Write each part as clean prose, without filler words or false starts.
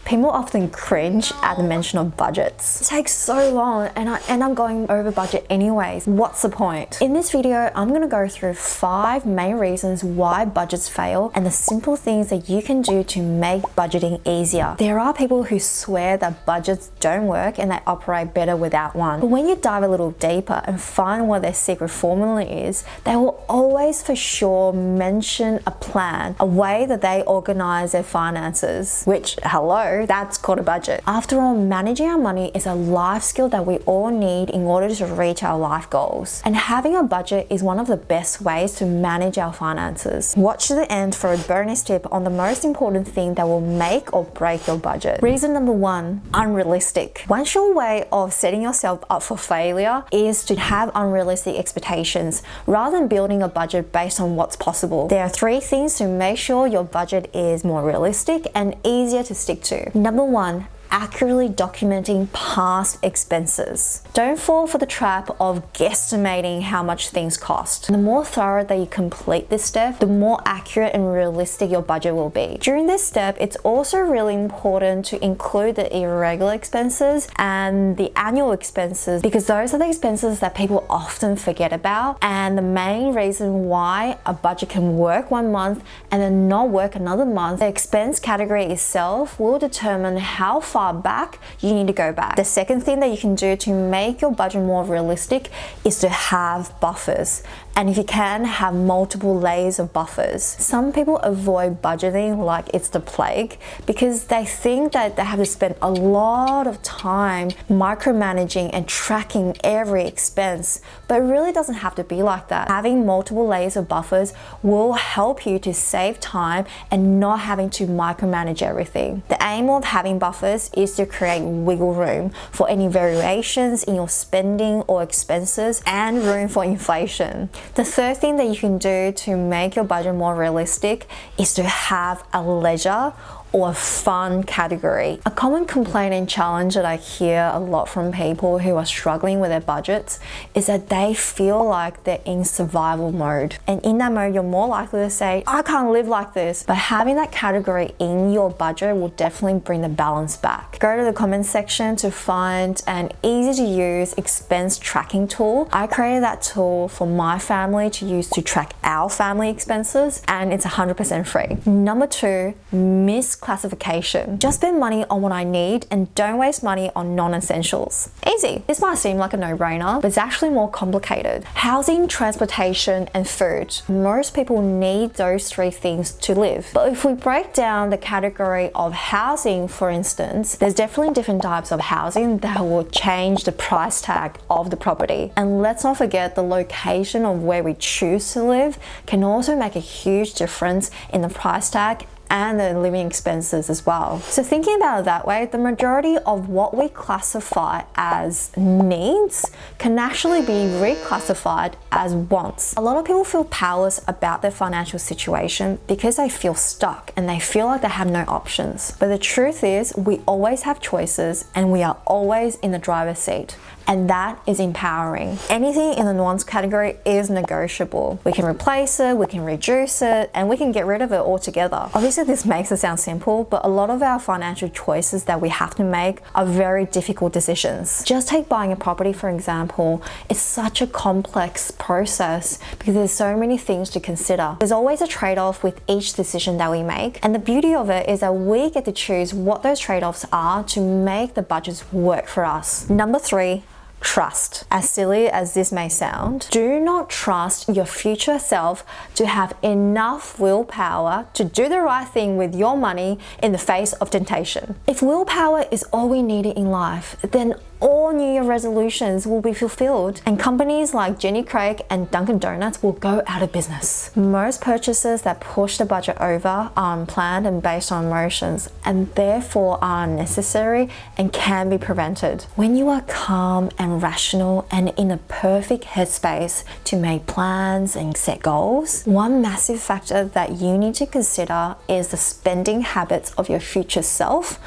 People often cringe at the mention of budgets. It takes so long and I end up going over budget anyways. What's the point? In this video, I'm gonna go through 5 main reasons why budgets fail and the simple things that you can do to make budgeting easier. There are people who swear that budgets don't work and they operate better without one. But when you dive a little deeper and find what their secret formula is, they will always for sure mention a plan, a way that they organize their finances, which, hello, that's called a budget. After all, managing our money is a life skill that we all need in order to reach our life goals. And having a budget is one of the best ways to manage our finances. Watch to the end for a bonus tip on the most important thing that will make or break your budget. Reason number 1, unrealistic. One sure way of setting yourself up for failure is to have unrealistic expectations rather than building a budget based on what's possible. There are 3 things to make sure your budget is more realistic and easier to stick to. Number 1, accurately documenting past expenses. Don't fall for the trap of guesstimating how much things cost. The more thorough that you complete this step, the more accurate and realistic your budget will be. During this step, it's also really important to include the irregular expenses and the annual expenses, because those are the expenses that people often forget about, and the main reason why a budget can work one month and then not work another month. The expense category itself will determine how far back you need to go back. The second thing that you can do to make your budget more realistic is to have buffers. And if you can, have multiple layers of buffers. Some people avoid budgeting like it's the plague because they think that they have to spend a lot of time micromanaging and tracking every expense, but it really doesn't have to be like that. Having multiple layers of buffers will help you to save time and not having to micromanage everything. The aim of having buffers is to create wiggle room for any variations in your spending or expenses and room for inflation. The third thing that you can do to make your budget more realistic is to have a leisure or fun category. A common complaint and challenge that I hear a lot from people who are struggling with their budgets is that they feel like they're in survival mode. And in that mode, you're more likely to say, I can't live like this. But having that category in your budget will definitely bring the balance back. Go to the comment section to find an easy to use expense tracking tool. I created that tool for my family to use to track our family expenses, and it's 100% free. Number 2, misclassification. Just spend money on what I need and don't waste money on non-essentials. Easy. This might seem like a no-brainer, but it's actually more complicated. Housing, transportation, and food. Most people need those 3 things to live. But if we break down the category of housing, for instance, there's definitely different types of housing that will change the price tag of the property. And let's not forget the location of where we choose to live can also make a huge difference in the price tag and the living expenses as well. So thinking about it that way, the majority of what we classify as needs can actually be reclassified as wants. A lot of people feel powerless about their financial situation because they feel stuck and they feel like they have no options. But the truth is, we always have choices and we are always in the driver's seat. And that is empowering. Anything in the wants category is negotiable. We can replace it, we can reduce it, and we can get rid of it altogether. Obviously, this makes it sound simple, but a lot of our financial choices that we have to make are very difficult decisions. Just take buying a property, for example. It's such a complex process because there's so many things to consider. There's always a trade-off with each decision that we make. And the beauty of it is that we get to choose what those trade-offs are to make the budgets work for us. Number 3, trust. As silly as this may sound, do not trust your future self to have enough willpower to do the right thing with your money in the face of temptation. If willpower is all we need in life, then all New Year resolutions will be fulfilled and companies like Jenny Craig and Dunkin' Donuts will go out of business. Most purchases that push the budget over are unplanned and based on emotions and therefore are unnecessary and can be prevented. When you are calm and rational and in a perfect headspace to make plans and set goals, one massive factor that you need to consider is the spending habits of your future self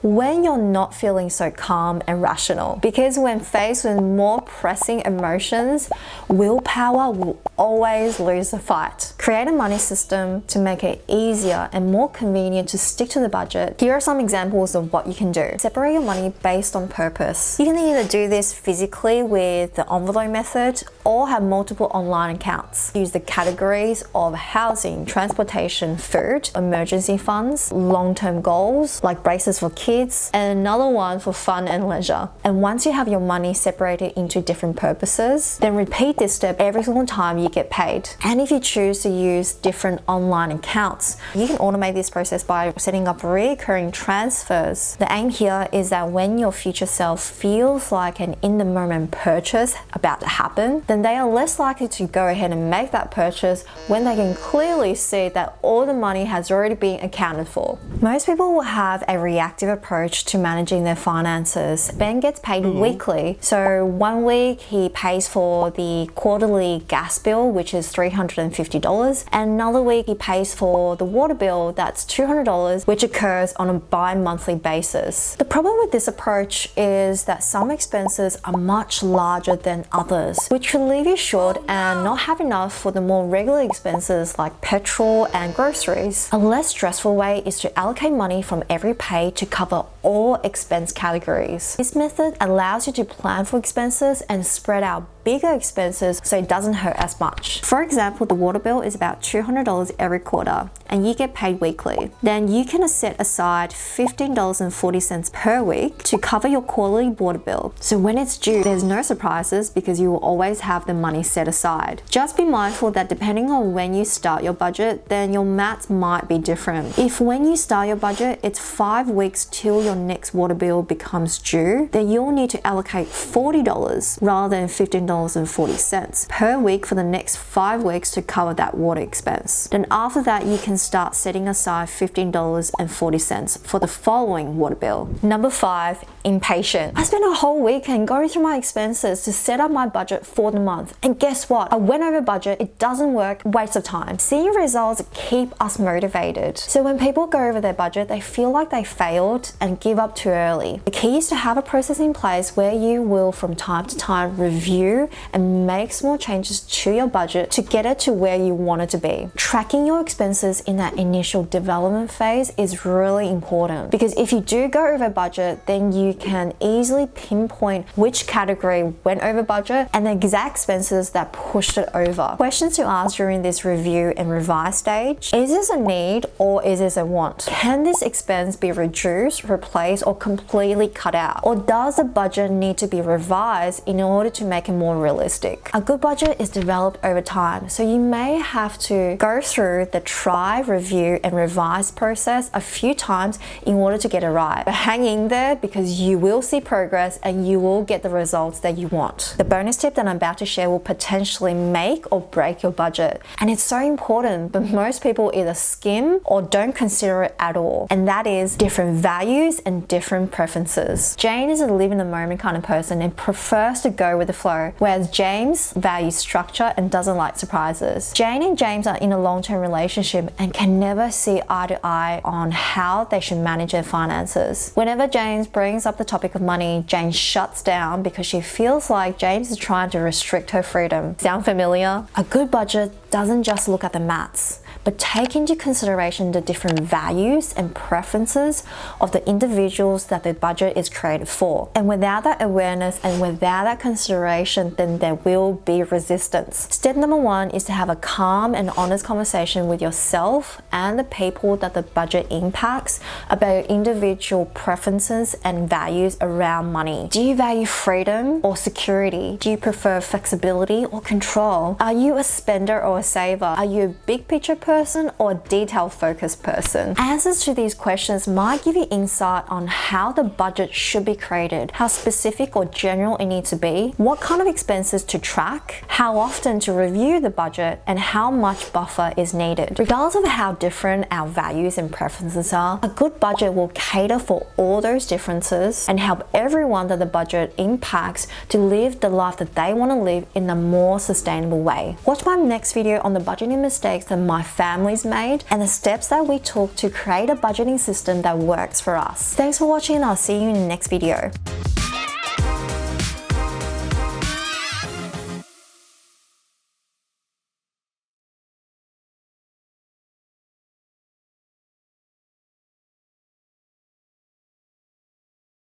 when you're not feeling so calm and rational. Because when faced with more pressing emotions, willpower will always lose the fight. Create a money system to make it easier and more convenient to stick to the budget. Here are some examples of what you can do. Separate your money based on purpose. You can either do this physically with the envelope method or have multiple online accounts. Use the categories of housing, transportation, food, emergency funds, long-term goals like braces for kids, and another one for fun and leisure. And once you have your money separated into different purposes, then repeat this step every single time you get paid. And if you choose to use different online accounts, you can automate this process by setting up recurring transfers. The aim here is that when your future self feels like an in-the-moment purchase about to happen, then they are less likely to go ahead and make that purchase when they can clearly see that all the money has already been accounted for. Most people will have a reactive approach to managing their finances. Ben gets paid weekly, so one week he pays for the quarterly gas bill, which is $350, and another week he pays for the water bill, that's $200, which occurs on a bi-monthly basis. The problem with this approach is that some expenses are much larger than others, which will leave you short and not have enough for the more regular expenses like petrol and groceries. A less stressful way is to allocate money from every pay to cover all expense categories. This method allows you to plan for expenses and spread out bigger expenses so it doesn't hurt as much. For example, the water bill is about $200 every quarter and you get paid weekly. Then you can set aside $15.40 per week to cover your quarterly water bill. So when it's due, there's no surprises because you will always have the money set aside. Just be mindful that depending on when you start your budget, then your maths might be different. If when you start your budget, it's 5 weeks till your next water bill becomes due, then you'll need to allocate $40 rather than $15.40 per week for the next 5 weeks to cover that water expense. Then after that, you can start setting aside $15.40 for the following water bill. Number 5, impatient. I spent a whole weekend going through my expenses to set up my budget for the month. And guess what? I went over budget. It doesn't work. Waste of time. Seeing results keep us motivated. So when people go over their budget, they feel like they failed and give up too early. The key is to have a process in place where you will from time to time review and make small changes to your budget to get it to where you want it to be. Tracking your expenses in that initial development phase is really important because if you do go over budget, then you can easily pinpoint which category went over budget and the exact expenses that pushed it over. Questions to ask during this review and revise stage: is this a need or is this a want? Can this expense be reduced, replaced, or completely cut out? Or does the budget need to be revised in order to make it more realistic? A good budget is developed over time, so you may have to go through the try, review, and revise process a few times in order to get it right. But hang in there because you will see progress and you will get the results that you want. The bonus tip that I'm about to share will potentially make or break your budget. And it's so important, but most people either skim or don't consider it at all. And that is different values and different preferences. Jane is a live in the moment kind of person and prefers to go with the flow, whereas James values structure and doesn't like surprises. Jane and James are in a long-term relationship and can never see eye to eye on how they should manage their finances. Whenever James brings up the topic of money, Jane shuts down because she feels like James is trying to restrict her freedom. Sound familiar? A good budget doesn't just look at the maths, but take into consideration the different values and preferences of the individuals that the budget is created for. And without that awareness and without that consideration, then there will be resistance. Step number 1 is to have a calm and honest conversation with yourself and the people that the budget impacts about your individual preferences and values around money. Do you value freedom or security? Do you prefer flexibility or control? Are you a spender or a saver? Are you a big picture person or a detail focused person? Answers to these questions might give you insight on how the budget should be created, how specific or general it needs to be, what kind of expenses to track, how often to review the budget, and how much buffer is needed. Regardless of how different our values and preferences are, a good budget will cater for all those differences and help everyone that the budget impacts to live the life that they want to live in a more sustainable way. Watch my next video on the budgeting mistakes that my family's made and the steps that we took to create a budgeting system that works for us. Thanks for watching and I'll see you in the next video.